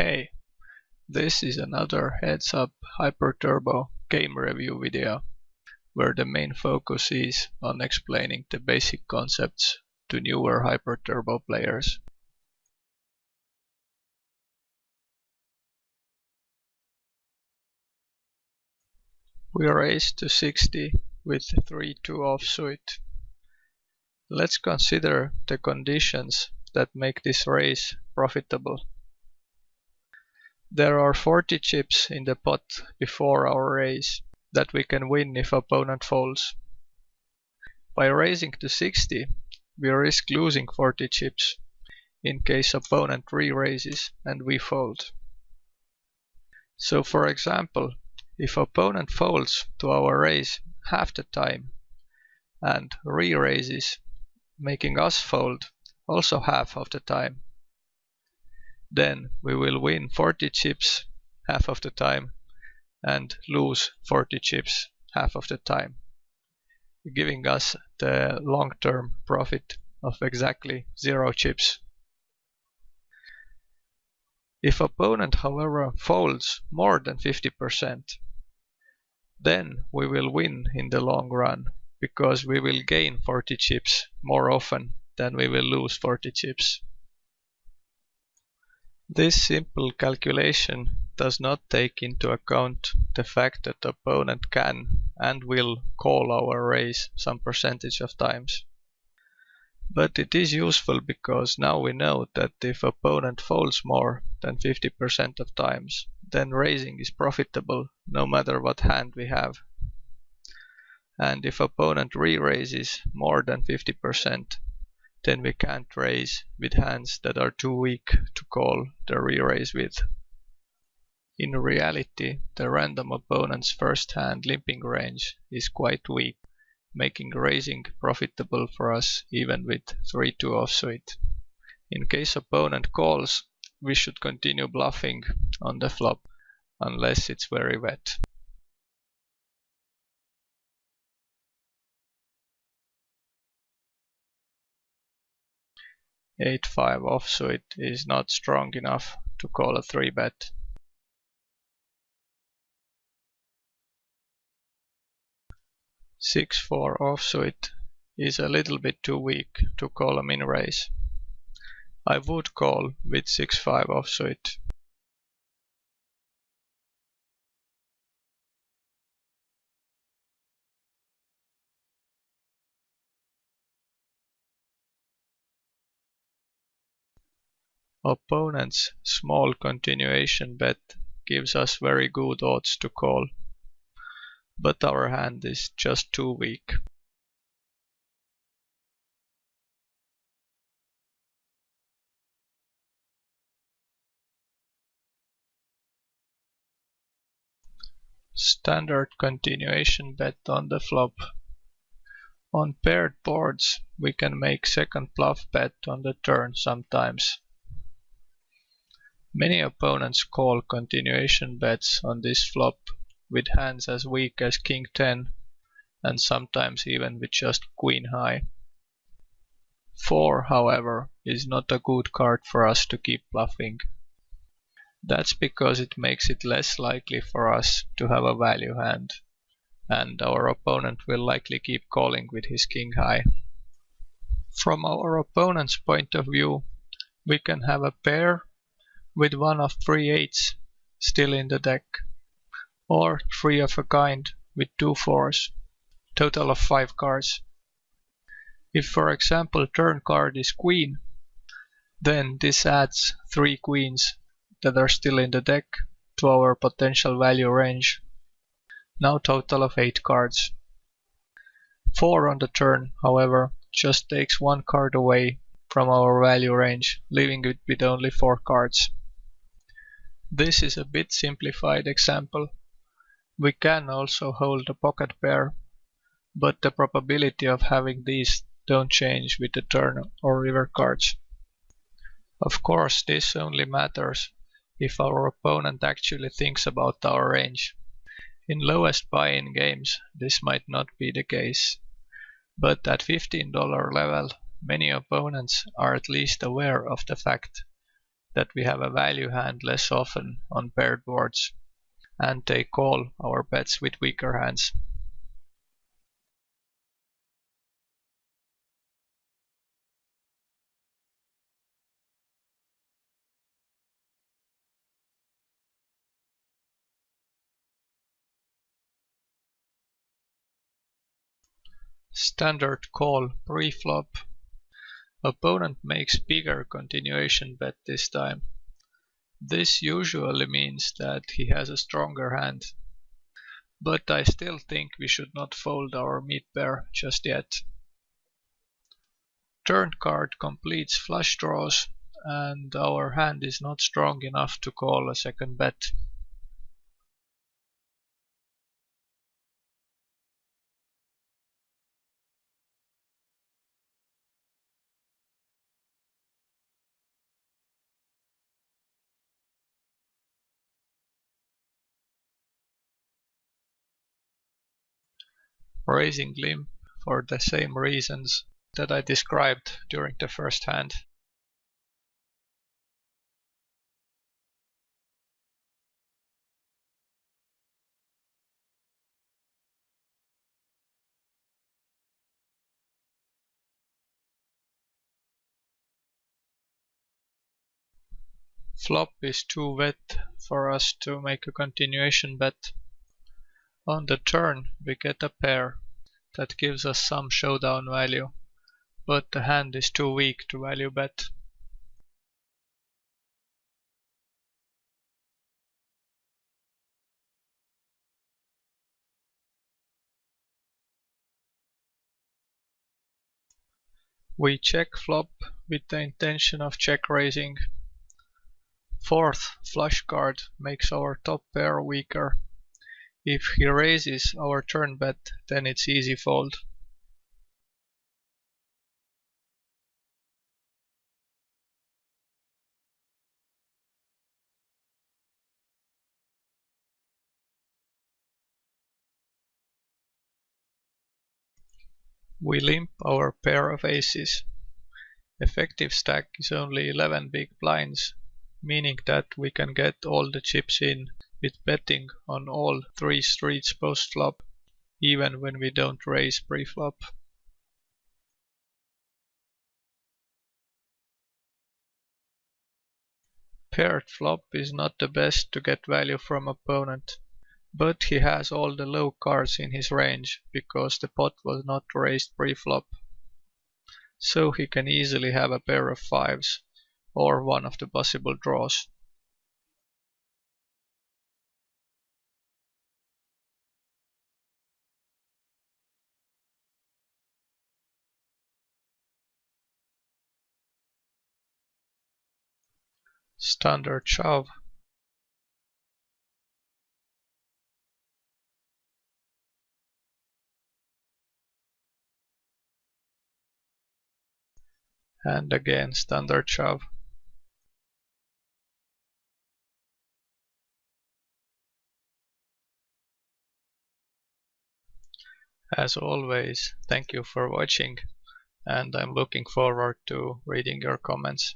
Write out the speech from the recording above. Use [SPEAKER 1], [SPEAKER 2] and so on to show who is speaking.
[SPEAKER 1] Hey, this is another Heads Up Hyper Turbo game review video, where the main focus is on explaining the basic concepts to newer Hyper Turbo players. We raised to 60 with 3-2 offsuit. Let's consider the conditions that make this raise profitable. There are 40 chips in the pot before our raise that we can win if opponent folds. By raising to 60, we risk losing 40 chips in case opponent re-raises and we fold. So for example, if opponent folds to our raise half the time and re-raises, making us fold also half of the time, then we will win 40 chips half of the time and lose 40 chips half of the time, giving us the long-term profit of exactly 0 chips. If opponent, however, folds more than 50%, then we will win in the long run, because we will gain 40 chips more often than we will lose 40 chips. This simple calculation does not take into account the fact that the opponent can and will call our raise some percentage of times. But it is useful because now we know that if opponent folds more than 50% of times, then raising is profitable no matter what hand we have. And if opponent re-raises more than 50%, then we can't raise with hands that are too weak to call the re-raise with. In reality, the random opponent's first hand limping range is quite weak, making raising profitable for us even with 3-2 offsuit. In case opponent calls, we should continue bluffing on the flop, unless it's very wet. (8-5) offsuit is not strong enough to call a 3-bet. (6-4) offsuit is a little bit too weak to call a min raise. I would call with 6-5 offsuit. Opponent's small continuation bet gives us very good odds to call, but our hand is just too weak. Standard continuation bet on the flop. On paired boards, we can make second bluff bet on the turn sometimes. Many opponents call continuation bets on this flop with hands as weak as King 10 and sometimes even with just Queen high. 4, however, is not a good card for us to keep bluffing. That's because it makes it less likely for us to have a value hand, and our opponent will likely keep calling with his King high. From our opponent's point of view, we can have a pair with one of 3 8s still in the deck, or 3 of a kind with 2 4s, total of 5 cards. If for example turn card is Queen, then this adds 3 queens that are still in the deck to our potential value range, now total of 8 cards. 4 on the turn, however, just takes 1 card away from our value range, leaving it with only 4 cards. This is a bit simplified example. We can also hold a pocket pair, but the probability of having these don't change with the turn or river cards. Of course, this only matters if our opponent actually thinks about our range. In lowest buy-in games, this might not be the case, but at $15 level, many opponents are at least aware of the fact that we have a value hand less often on paired boards, and they call our bets with weaker hands. Standard call preflop. Opponent makes bigger continuation bet this time. This usually means that he has a stronger hand. But I still think we should not fold our mid pair just yet. Turn card completes flush draws, and our hand is not strong enough to call a second bet. Raising limp for the same reasons that I described during the first hand. Flop is too wet for us to make a continuation bet. On the turn we get a pair that gives us some showdown value, but the hand is too weak to value bet. We check flop with the intention of check raising. Fourth flush card makes our top pair weaker. If he raises our turn bet, then it's easy fold. We limp our pair of aces. Effective stack is only 11 big blinds, meaning that we can get all the chips in with betting on all 3 streets post-flop, even when we don't raise pre-flop. Paired flop is not the best to get value from opponent, but he has all the low cards in his range because the pot was not raised pre-flop. So he can easily have a pair of fives or one of the possible draws. Standard shove. And again standard shove. As always, thank you for watching, and I'm looking forward to reading your comments.